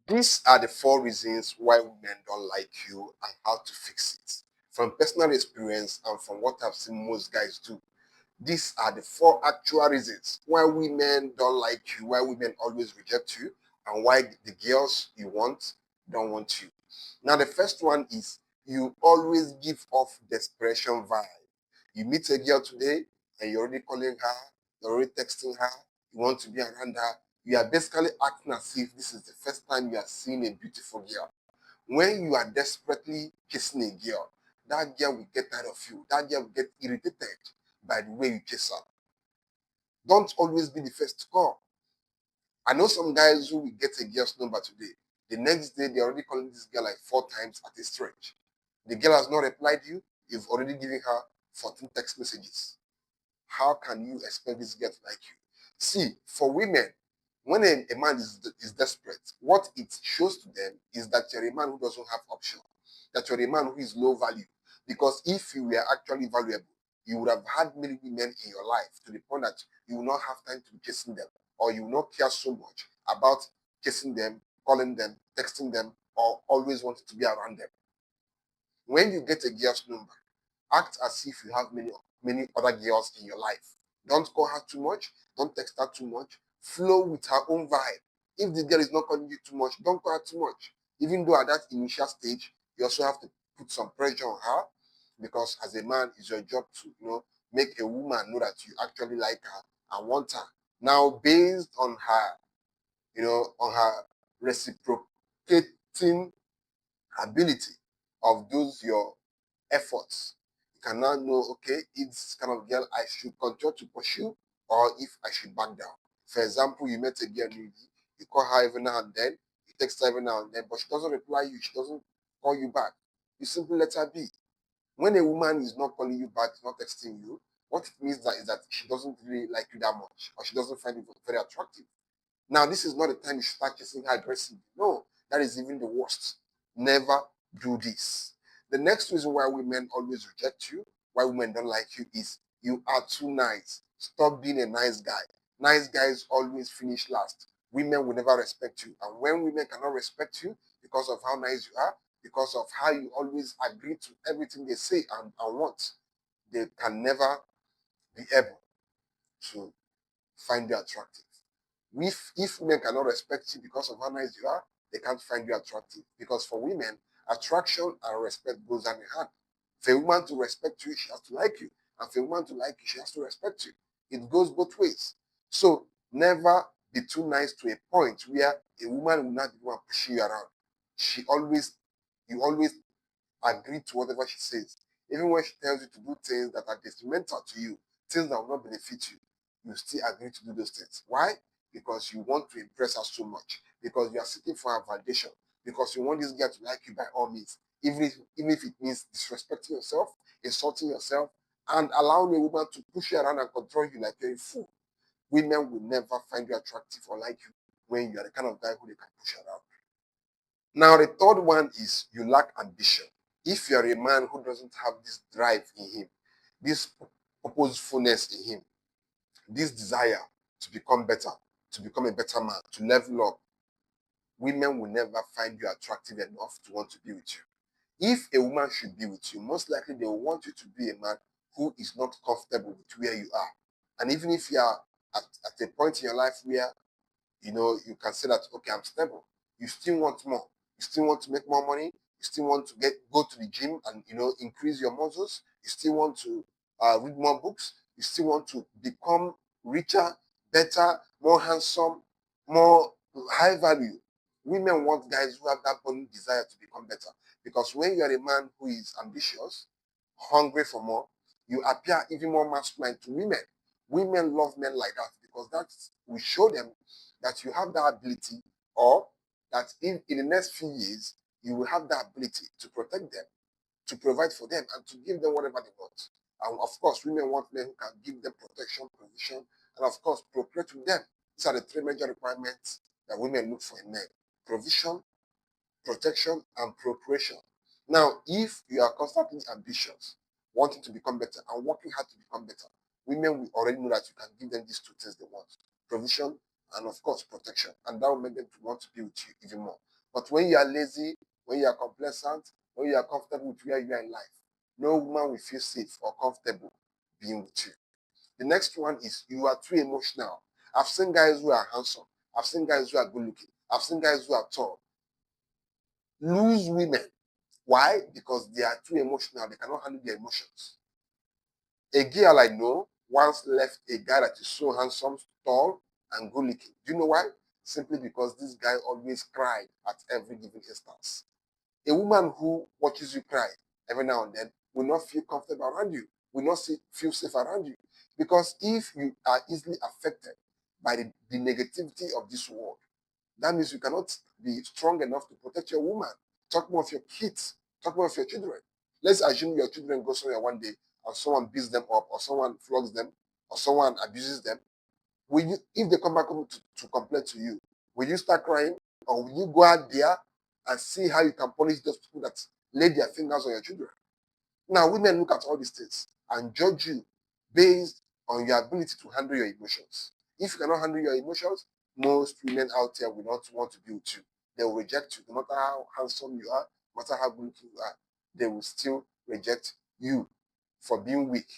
These are the 4 reasons why women don't like you and how to fix it. From personal experience and from what I've seen most guys do, these are the 4 actual reasons why women don't like you, why women always reject you, and why the girls you want don't want you. Now, the first one is you always give off desperation vibe. You meet a girl today and you're already calling her, you're already texting her, you want to be around her. You are basically acting as if this is the first time you are seeing a beautiful girl. When you are desperately kissing a girl, that girl will get tired of you. That girl will get irritated by the way you kiss her. Don't always be the first to call. I know some guys who will get a girl's number today. The next day, they're already calling this girl like 4 times at a stretch. The girl has not replied you. You've already given her 14 text messages. How can you expect this girl to like you? See, for women, when a man is desperate, what it shows to them is that you're a man who doesn't have option, that you're a man who is low value. Because if you were actually valuable, you would have had many women in your life to the point that you will not have time to be chasing them, or you will not care so much about chasing them, calling them, texting them, or always wanting to be around them. When you get a girl's number, act as if you have many other girls in your life. Don't call her too much. Don't text her too much. Flow with her own vibe. If the girl is not calling you too much, don't call her too much. Even though at that initial stage, you also have to put some pressure on her, because as a man, it's your job to make a woman know that you actually like her and want her. Now, based on her, on her reciprocating ability of those your efforts, you can now know, okay, if this kind of girl I should continue to pursue or if I should back down. For example, you met a girl newly, you call her every now and then, you text her every now and then, but she doesn't reply you, she doesn't call you back. You simply let her be. When a woman is not calling you back, is not texting you, what it means that is that she doesn't really like you that much, or she doesn't find you very attractive. Now, this is not the time you should start kissing her aggressively. No, that is even the worst. Never do this. The next reason why women always reject you, why women don't like you, is you are too nice. Stop being a nice guy. Nice guys always finish last. Women will never respect you. And when women cannot respect you because of how nice you are, because of how you always agree to everything they say and want, they can never be able to find you attractive. If women cannot respect you because of how nice you are, they can't find you attractive. Because for women, attraction and respect goes hand in hand. For a woman to respect you, she has to like you. And for a woman to like you, she has to respect you. It goes both ways. So never be too nice to a point where a woman will not be the one pushing you around. You always agree to whatever she says. Even when she tells you to do things that are detrimental to you, things that will not benefit you, you still agree to do those things. Why? Because you want to impress her so much. Because you are seeking for her validation. Because you want this girl to like you by all means. Even if it means disrespecting yourself, insulting yourself, and allowing a woman to push you around and control you like you're a fool. Women will never find you attractive or like you when you are the kind of guy who they can push around. Now, the third one is you lack ambition. If you're a man who doesn't have this drive in him, this purposefulness in him, this desire to become better, to become a better man, to level up, women will never find you attractive enough to want to be with you. If a woman should be with you, most likely they will want you to be a man who is not comfortable with where you are. And even if you are at a point in your life where you can say that, okay, I'm stable. You still want more. You still want to make more money. You still want to go to the gym and increase your muscles. You still want to read more books. You still want to become richer, better, more handsome, more high value. Women want guys who have that burning desire to become better. Because when you are a man who is ambitious, hungry for more, you appear even more masculine to women. Women love men like that because that will show them that you have that ability, or that in the next few years, you will have that ability to protect them, to provide for them, and to give them whatever they want. And of course, women want men who can give them protection, provision, and of course, procreate with them. These are the 3 major requirements that women look for in men: provision, protection, and procreation. Now, if you are constantly ambitious, wanting to become better and working hard to become better, women will already know that you can give them these 2 things they want: provision and, of course, protection. And that will make them to want to be with you even more. But when you are lazy, when you are complacent, when you are comfortable with where you are in life, no woman will feel safe or comfortable being with you. The next one is you are too emotional. I've seen guys who are handsome. I've seen guys who are good looking. I've seen guys who are tall. Lose women. Why? Because they are too emotional. They cannot handle their emotions. A girl I know once left a guy that is so handsome, tall, and good looking. Do you know why? Simply because this guy always cried at every given instance. A woman who watches you cry every now and then will not feel comfortable around you, will not feel safe around you. Because if you are easily affected by the negativity of this world, that means you cannot be strong enough to protect your woman. Talk more of your kids, talk more of your children. Let's assume your children go somewhere one day and someone beats them up, or someone flogs them, or someone abuses them. Will you, if they come back home to complain to you, will you start crying? Or will you go out there and see how you can punish those people that laid their fingers on your children? Now, women look at all these things and judge you based on your ability to handle your emotions. If you cannot handle your emotions, most women out there will not want to be with you. They will reject you. No matter how handsome you are, no matter how good you are, they will still reject you for being weak.